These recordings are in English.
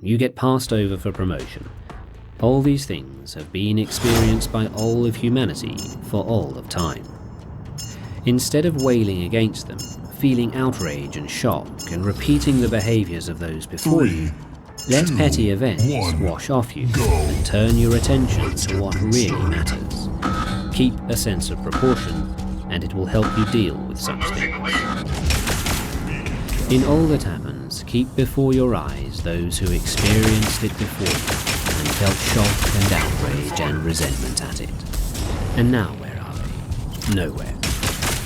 you get passed over for promotion. All these things have been experienced by all of humanity for all of time. Instead of wailing against them, feeling outrage and shock and repeating the behaviors of those before you, let petty events wash off you and turn your attention to what really matters. Keep a sense of proportion, and it will help you deal with such things. In all that happens, keep before your eyes those who experienced it before you and felt shock and outrage and resentment at it. And now where are they? Nowhere.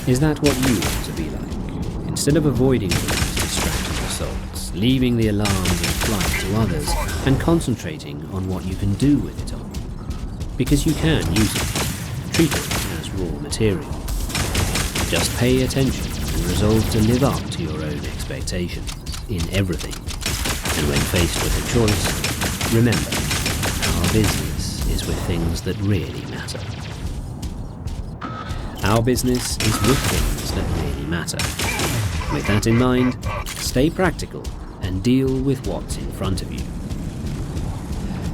Is that what you want to be like? Instead of avoiding these distracting assaults, leaving the alarms in flight to others, and concentrating on what you can do with it all. Because you can use it. Treat it as raw material. Just pay attention and resolve to live up to your own expectations in everything. And when faced with a choice, remember, our business is with things that really matter. Our business is with things that really matter. With that in mind, stay practical and deal with what's in front of you.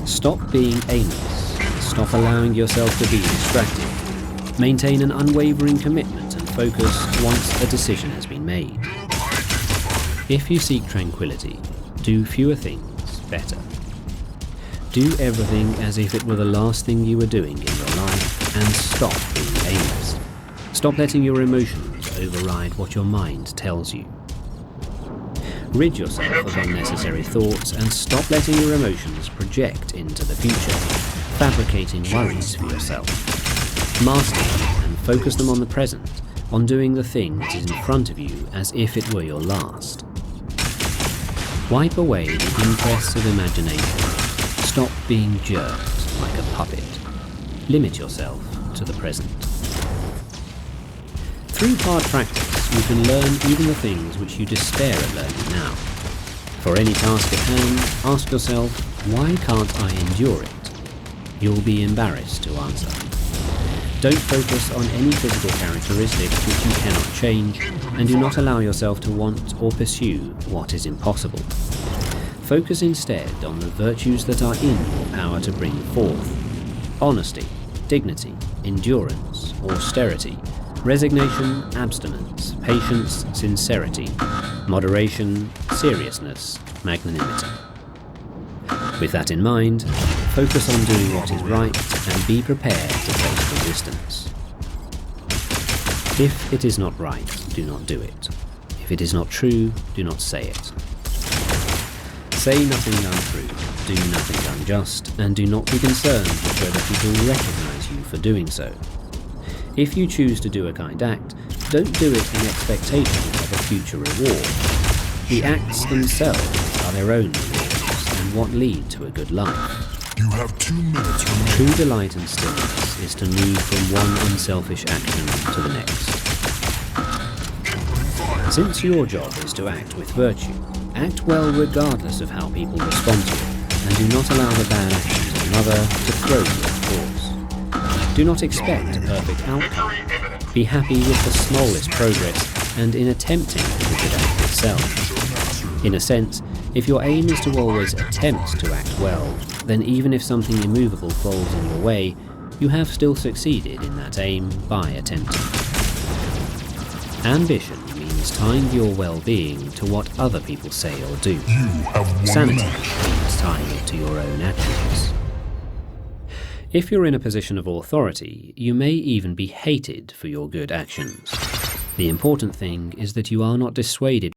Stop being aimless. Stop allowing yourself to be distracted. Maintain an unwavering commitment and focus once a decision has been made. If you seek tranquility, do fewer things better. Do everything as if it were the last thing you were doing in your life, and stop being aimless. Stop letting your emotions override what your mind tells you. Rid yourself of unnecessary thoughts and stop letting your emotions project into the future, fabricating worries for yourself. Master them and focus them on the present, on doing the thing that is in front of you as if it were your last. Wipe away the impress of imagination. Stop being jerked like a puppet. Limit yourself to the present. Through hard practice, you can learn even the things which you despair at learning now. For any task at hand, ask yourself, why can't I endure it? You'll be embarrassed to answer. Don't focus on any physical characteristics which you cannot change, and do not allow yourself to want or pursue what is impossible. Focus instead on the virtues that are in your power to bring forth: honesty, dignity, endurance, austerity, resignation, abstinence, patience, sincerity, moderation, seriousness, magnanimity. With that in mind, focus on doing what is right and be prepared to face resistance. If it is not right, do not do it. If it is not true, do not say it. Say nothing untrue, do nothing unjust, and do not be concerned with whether people recognize you for doing so. If you choose to do a kind act, don't do it in expectation of a future reward. The acts themselves are their own rewards and what lead to a good life. You have 2 minutes remaining. True delight and stillness is to move from one unselfish action to the next. Since your job is to act with virtue, act well regardless of how people respond to it, and do not allow the bad actions of another to throw you off course. Do not expect a perfect outcome. Be happy with the smallest progress, and in attempting the good act itself. In a sense, if your aim is to always attempt to act well, then even if something immovable falls in your way, you have still succeeded in that aim by attempting. Ambition means tying your well-being to what other people say or do. Sanity means tying it to your own actions. If you're in a position of authority, you may even be hated for your good actions. The important thing is that you are not dissuaded